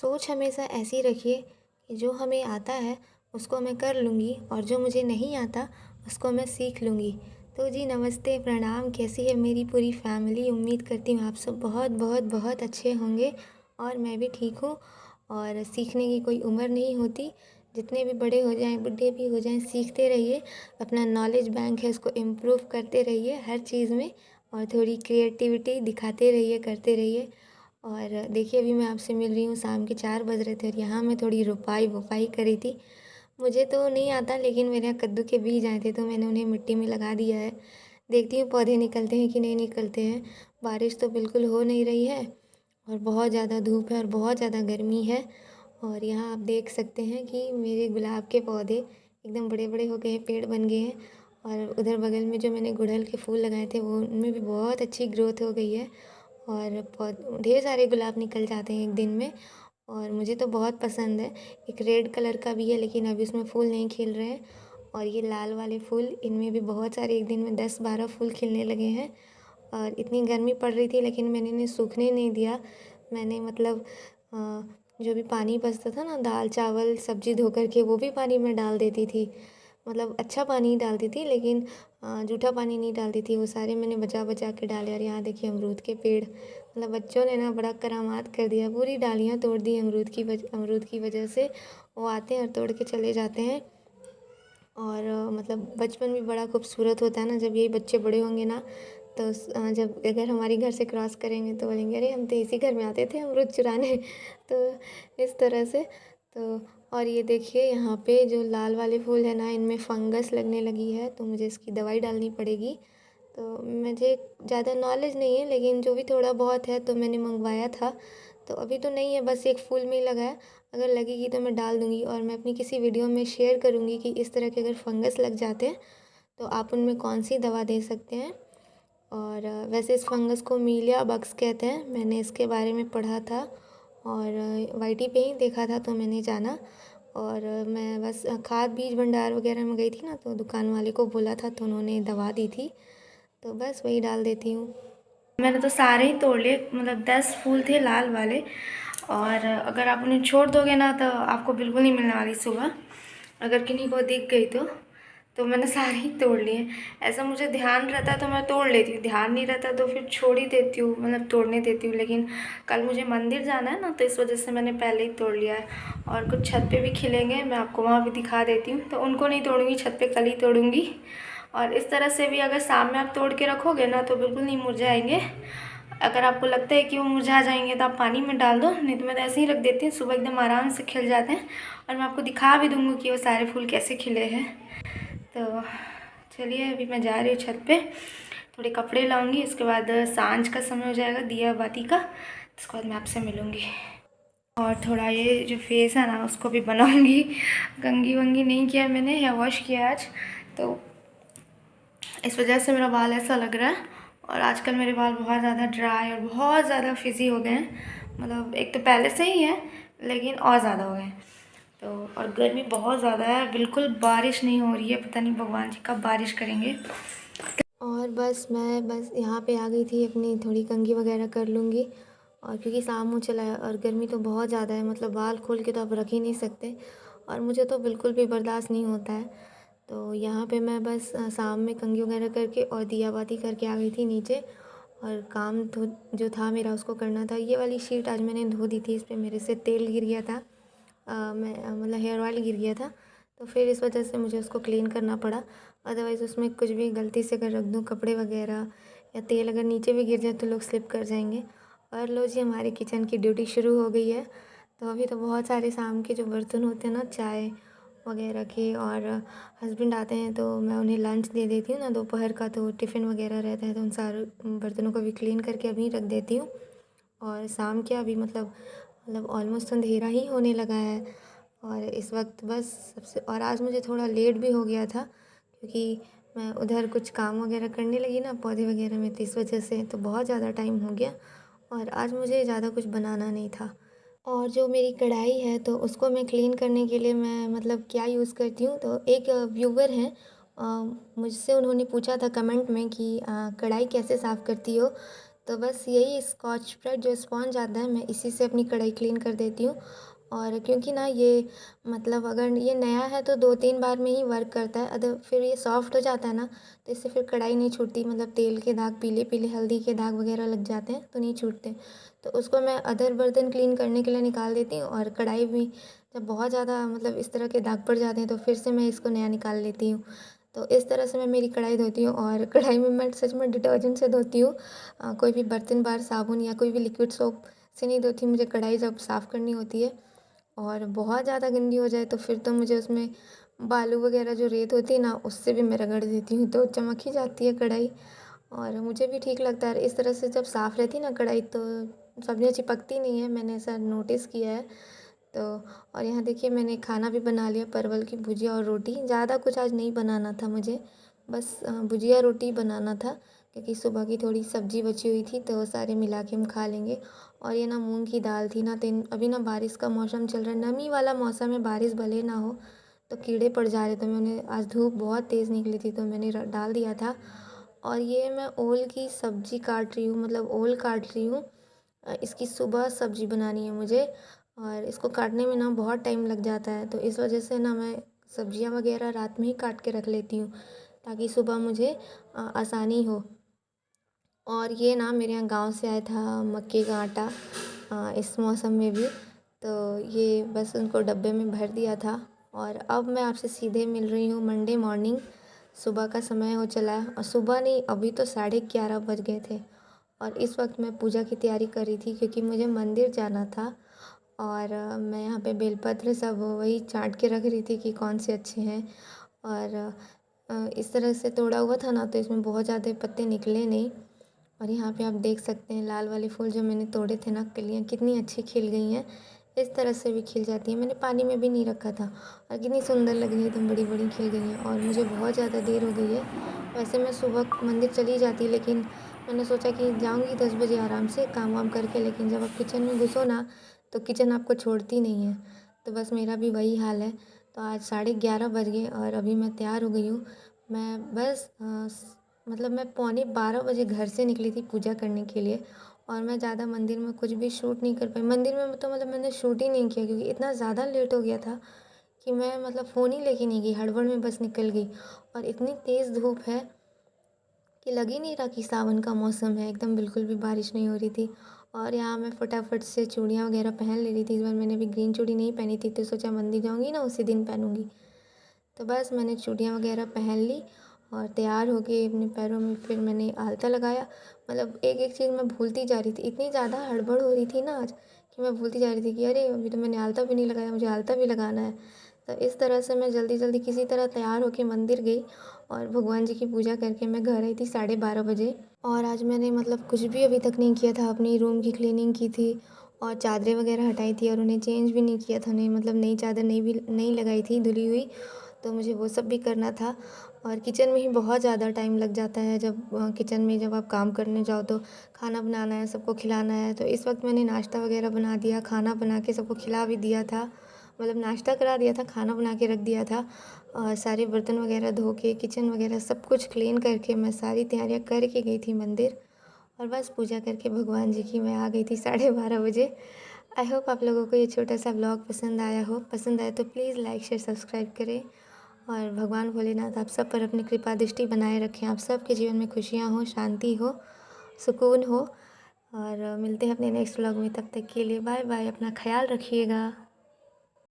सोच हमेशा ऐसी रखिए कि जो हमें आता है उसको मैं कर लूँगी और जो मुझे नहीं आता उसको मैं सीख लूँगी। तो जी नमस्ते, प्रणाम, कैसी है मेरी पूरी फैमिली? उम्मीद करती हूँ आप सब बहुत बहुत बहुत अच्छे होंगे और मैं भी ठीक हूँ। और सीखने की कोई उम्र नहीं होती, जितने भी बड़े हो जाएँ, बूढ़े भी हो जाएँ, सीखते रहिए। अपना नॉलेज बैंक है उसको इम्प्रूव करते रहिए हर चीज़ में और थोड़ी क्रिएटिविटी दिखाते रहिए, करते रहिए। और देखिए अभी मैं आपसे मिल रही हूँ, शाम के 4 बज रहे थे और यहाँ मैं थोड़ी रोपाई-वोपाई करी थी। मुझे तो नहीं आता लेकिन मेरे यहाँ कद्दू के बीज आए थे तो मैंने उन्हें मिट्टी में लगा दिया है। देखती हूँ पौधे निकलते हैं कि नहीं निकलते हैं। बारिश तो बिल्कुल हो नहीं रही है और बहुत ज़्यादा धूप है और बहुत ज़्यादा गर्मी है। और यहाँ आप देख सकते हैं कि मेरे गुलाब के पौधे एकदम बड़े-बड़े हो गए हैं, पेड़ बन गए हैं। और उधर बगल में जो मैंने गुड़हल के फूल लगाए थे वो उनमें भी बहुत अच्छी ग्रोथ हो गई है। और ढेर सारे गुलाब निकल जाते हैं एक दिन में और मुझे तो बहुत पसंद है। एक रेड कलर का भी है लेकिन अभी उसमें फूल नहीं खिल रहे हैं। और ये लाल वाले फूल, इनमें भी बहुत सारे, एक दिन में 10-12 फूल खिलने लगे हैं। और इतनी गर्मी पड़ रही थी लेकिन मैंने इन्हें सूखने नहीं दिया। मैंने मतलब जो भी पानी बचता था ना, दाल चावल सब्जी धो कर के वो भी पानी में डाल देती थी। मतलब अच्छा पानी ही डालती थी लेकिन जूठा पानी नहीं डालती थी। वो सारे मैंने बचा बचा के डाले। और यहाँ देखिए अमरूद के पेड़, मतलब बच्चों ने ना बड़ा करामात कर दिया, पूरी डालियाँ तोड़ दी अमरूद की वजह से। वो आते हैं और तोड़ के चले जाते हैं। और मतलब बचपन भी बड़ा खूबसूरत होता है ना, जब यही बच्चे बड़े होंगे ना तो जब अगर हमारे घर से क्रॉस करेंगे तो बोलेंगे अरे हम तो इसी घर में आते थे अमरूद चुराने। तो इस तरह से। तो और ये देखिए यहाँ पे जो लाल वाले फूल है ना, इनमें फंगस लगने लगी है तो मुझे इसकी दवाई डालनी पड़ेगी। तो मुझे ज़्यादा नॉलेज नहीं है लेकिन जो भी थोड़ा बहुत है तो मैंने मंगवाया था। तो अभी तो नहीं है, बस एक फूल में ही लगा है। अगर लगेगी तो मैं डाल दूँगी और मैं अपनी किसी वीडियो में शेयर करूँगी कि इस तरह के अगर फंगस लग जाते हैं तो आप उनमें कौन सी दवा दे सकते हैं। और वैसे इस फंगस को मीलिया बग्स कहते हैं, मैंने इसके बारे में पढ़ा था और वाईटी पे ही देखा था तो मैंने जाना। और मैं बस खाद बीज भंडार वगैरह में गई थी ना तो दुकान वाले को बोला था तो उन्होंने दवा दी थी, तो बस वही डाल देती हूँ। मैंने तो सारे ही तोड़ लिए, मतलब 10 फूल थे लाल वाले। और अगर आप उन्हें छोड़ दोगे ना तो आपको बिल्कुल नहीं मिलने वाली सुबह, अगर किन्हीं को दिख गई तो मैंने सारे ही तोड़ लिए। ऐसा मुझे ध्यान रहता तो मैं तोड़ लेती हूँ, ध्यान नहीं रहता तो फिर छोड़ ही देती हूँ, मतलब तोड़ने देती हूँ। लेकिन कल मुझे मंदिर जाना है ना तो इस वजह से मैंने पहले ही तोड़ लिया है। और कुछ छत पे भी खिलेंगे, मैं आपको वहाँ भी दिखा देती हूँ, तो उनको नहीं तोड़ूँगी, छत पे कल ही तोड़ूँगी। और इस तरह से भी अगर शाम में आप तोड़ के रखोगे ना तो बिल्कुल नहीं मुरझाएंगे। अगर आपको लगता है कि वो मुरझा जाएंगे तो आप पानी में डाल दो, नहीं तो मैं तो ऐसे ही रख देती हूँ, सुबह एकदम आराम से खिल जाते हैं। और मैं आपको दिखा भी दूँगी कि वो सारे फूल कैसे खिले हैं। तो चलिए अभी मैं जा रही हूँ छत पे, थोड़े कपड़े लाऊंगी, उसके बाद सांझ का समय हो जाएगा दिया बाती का, उसके बाद मैं आपसे मिलूँगी। और थोड़ा ये जो फेस है ना उसको भी बनाऊँगी। कंघी वंगी नहीं किया मैंने, हेयर वॉश किया आज, तो इस वजह से मेरा बाल ऐसा लग रहा है। और आजकल मेरे बाल बहुत ज़्यादा ड्राई और बहुत ज़्यादा फिज़ी हो गए हैं, मतलब एक तो पहले से ही है लेकिन और ज़्यादा हो गए हैं। तो और गर्मी बहुत ज़्यादा है, बिल्कुल बारिश नहीं हो रही है, पता नहीं भगवान जी कब बारिश करेंगे। और मैं यहाँ पे आ गई थी, अपनी थोड़ी कंघी वगैरह कर लूँगी। और क्योंकि शाम हो चला है और गर्मी तो बहुत ज़्यादा है, मतलब बाल खोल के तो आप रख ही नहीं सकते और मुझे तो बिल्कुल भी बर्दाश्त नहीं होता है। तो यहाँ पे मैं बस शाम में कंघी वगैरह करके और दिया बाती करके आ गई थी नीचे। और काम तो जो था मेरा उसको करना था। ये वाली शीट आज मैंने धो दी थी, इस पर मेरे से तेल गिर गया था, मैं मतलब हेयर ऑयल गिर गया था, तो फिर इस वजह से मुझे उसको क्लीन करना पड़ा। अदरवाइज़ उसमें कुछ भी गलती से अगर रख दूँ कपड़े वगैरह या तेल अगर नीचे भी गिर जाए तो लोग स्लिप कर जाएंगे। और लो जी, हमारे किचन की ड्यूटी शुरू हो गई है। तो अभी तो बहुत सारे शाम के जो बर्तन होते हैं ना, चाय वगैरह के, और हस्बैंड आते हैं तो मैं उन्हें लंच दे देती हूँ ना दोपहर का, तो टिफ़िन वगैरह रहता है तो उन सारे बर्तनों को भी क्लीन करके अभी रख देती हूँ। और शाम के अभी मतलब ऑलमोस्ट अंधेरा ही होने लगा है। और इस वक्त बस सबसे, और आज मुझे थोड़ा लेट भी हो गया था क्योंकि मैं उधर कुछ काम वगैरह करने लगी ना पौधे वगैरह में, तो इस वजह से तो बहुत ज़्यादा टाइम हो गया। और आज मुझे ज़्यादा कुछ बनाना नहीं था। और जो मेरी कढ़ाई है तो उसको मैं क्लीन करने के लिए मैं मतलब क्या यूज़ करती हूँ, तो एक व्यूवर हैं, मुझसे उन्होंने पूछा था कमेंट में कि कढ़ाई कैसे साफ़ करती हो। तो बस यही स्कॉच ब्राइट जो स्पॉन्ज आता है, मैं इसी से अपनी कढ़ाई क्लीन कर देती हूँ। और क्योंकि ना ये मतलब अगर ये नया है तो 2-3 बार में ही वर्क करता है, अदर फिर ये सॉफ्ट हो जाता है ना, तो इससे फिर कढ़ाई नहीं छूटती, मतलब तेल के दाग, पीले-पीले हल्दी के दाग वगैरह लग जाते हैं तो नहीं छूटते। तो उसको मैं अदर बर्तन क्लीन करने के लिए निकाल देती हूँ, और कढ़ाई भी जब बहुत ज़्यादा मतलब इस तरह के दाग पड़ जाते हैं तो फिर से मैं इसको नया निकाल लेती हूँ। तो इस तरह से मैं मेरी कढ़ाई धोती हूँ, और कढ़ाई में मैं सच में डिटर्जेंट से धोती हूँ। कोई भी बर्तन बार साबुन या कोई भी लिक्विड सोप से नहीं धोती। मुझे कढ़ाई जब साफ़ करनी होती है और बहुत ज़्यादा गंदी हो जाए तो फिर तो मुझे उसमें बालू वगैरह जो रेत होती है ना, उससे भी मैं रगड़ देती हूँ तो चमक ही जाती है कढ़ाई, और मुझे भी ठीक लगता है। इस तरह से जब साफ़ रहती है ना कढ़ाई तो सब्जियाँ चिपकती नहीं है, मैंने ऐसा नोटिस किया है। तो और यहाँ देखिए मैंने खाना भी बना लिया, परवल की भुजिया और रोटी। ज़्यादा कुछ आज नहीं बनाना था मुझे, बस भुजिया रोटी बनाना था, क्योंकि सुबह की थोड़ी सब्ज़ी बची हुई थी तो वो सारे मिला के हम खा लेंगे। और ये ना मूँग की दाल थी ना, तो अभी ना बारिश का मौसम चल रहा है, नमी वाला मौसम है, बारिश भले ना हो तो कीड़े पड़ जा रहे, तो मैंने आज धूप बहुत तेज़ निकली थी तो मैंने डाल दिया था। और ये मैं ओल की सब्ज़ी काट रही हूँ, मतलब ओल काट रही हूँ। इसकी सुबह सब्ज़ी बनानी है मुझे, और इसको काटने में ना बहुत टाइम लग जाता है, तो इस वजह से ना मैं सब्जियां वगैरह रात में ही काट के रख लेती हूँ ताकि सुबह मुझे आसानी हो। और ये ना मेरे यहाँ गांव से आया था मक्के का आटा, इस मौसम में भी, तो ये बस उनको डब्बे में भर दिया था। और अब मैं आपसे सीधे मिल रही हूँ मंडे मॉर्निंग। सुबह का समय हो चला है, और सुबह नहीं, अभी तो 11:30 बज गए थे, और इस वक्त मैं पूजा की तैयारी कर रही थी क्योंकि मुझे मंदिर जाना था। और मैं यहाँ पे बेलपत्र सब वही छाँट के रख रही थी कि कौन से अच्छे हैं। और इस तरह से तोड़ा हुआ था ना तो इसमें बहुत ज़्यादा पत्ते निकले नहीं। और यहाँ पे आप देख सकते हैं लाल वाले फूल जो मैंने तोड़े थे ना, कलियाँ कितनी अच्छी खिल गई हैं। इस तरह से भी खिल जाती हैं, मैंने पानी में भी नहीं रखा था, और कितनी सुंदर लग रही है, एकदम बड़ी बड़ी खिल गई हैं। और मुझे बहुत ज़्यादा देर हो गई है, वैसे मैं सुबह मंदिर चली जाती, लेकिन मैंने सोचा कि जाऊँगी 10 बजे आराम से काम वाम करके, लेकिन जब आप किचन में घुसो ना तो किचन आपको छोड़ती नहीं है। तो बस मेरा भी वही हाल है। तो आज 11:30 बज गए और अभी मैं तैयार हो गई हूँ। मैं बस मतलब मैं 11:45 बजे घर से निकली थी पूजा करने के लिए, और मैं ज़्यादा मंदिर में कुछ भी शूट नहीं कर पाई। मंदिर में तो मतलब मैंने शूट ही नहीं किया क्योंकि इतना ज़्यादा लेट हो गया था कि मैं मतलब फ़ोन ही लेके नहीं गई, हड़बड़ में बस निकल गई। और इतनी तेज़ धूप है कि लग ही नहीं रहा कि सावन का मौसम है, एकदम बिल्कुल भी बारिश नहीं हो रही थी। और यहाँ मैं फटाफट से चूड़ियाँ वगैरह पहन ले रही थी। इस बार मैंने भी ग्रीन चूड़ी नहीं पहनी थी तो सोचा मंदिर जाऊँगी ना उसी दिन पहनूँगी। तो बस मैंने चूड़ियाँ वगैरह पहन ली और तैयार हो के अपने पैरों में फिर मैंने आलता लगाया। मतलब एक एक चीज़ मैं भूलती जा रही थी, इतनी ज़्यादा हड़बड़ हो रही थी ना आज कि मैं भूलती जा रही थी कि अरे अभी तो मैंने आलता भी नहीं लगाया, मुझे आलता भी लगाना है। तो इस तरह से मैं जल्दी जल्दी किसी तरह तैयार होके मंदिर गई, और भगवान जी की पूजा करके मैं घर आई थी 12:30 बजे। और आज मैंने मतलब कुछ भी अभी तक नहीं किया था, अपनी रूम की क्लीनिंग की थी और चादरें वगैरह हटाई थी, और उन्हें चेंज भी नहीं किया था, नहीं मतलब नई चादर नहीं लगाई थी धुली हुई, तो मुझे वो सब भी करना था। और किचन में ही बहुत ज़्यादा टाइम लग जाता है, जब किचन में जब आप काम करने जाओ तो खाना बनाना है, सबको खिलाना है। तो इस वक्त मैंने नाश्ता वगैरह बना दिया, खाना बना के सबको खिला भी दिया था, मतलब नाश्ता करा दिया था, खाना बना के रख दिया था। और सारे बर्तन वगैरह धो के किचन वगैरह सब कुछ क्लीन करके मैं सारी तैयारियाँ करके गई थी मंदिर, और बस पूजा करके भगवान जी की मैं आ गई थी 12:30 बजे। आई होप आप लोगों को ये छोटा सा व्लॉग पसंद आया हो। पसंद आए तो प्लीज़ लाइक शेयर सब्सक्राइब करें, और भगवान भोलेनाथ आप सब पर अपनी कृपा दृष्टि बनाए रखें, आप सबके जीवन में खुशियाँ हो, शांति हो, सुकून हो। और मिलते हैं अपने नेक्स्ट व्लॉग में, तब तक के लिए बाय बाय, अपना ख्याल रखिएगा।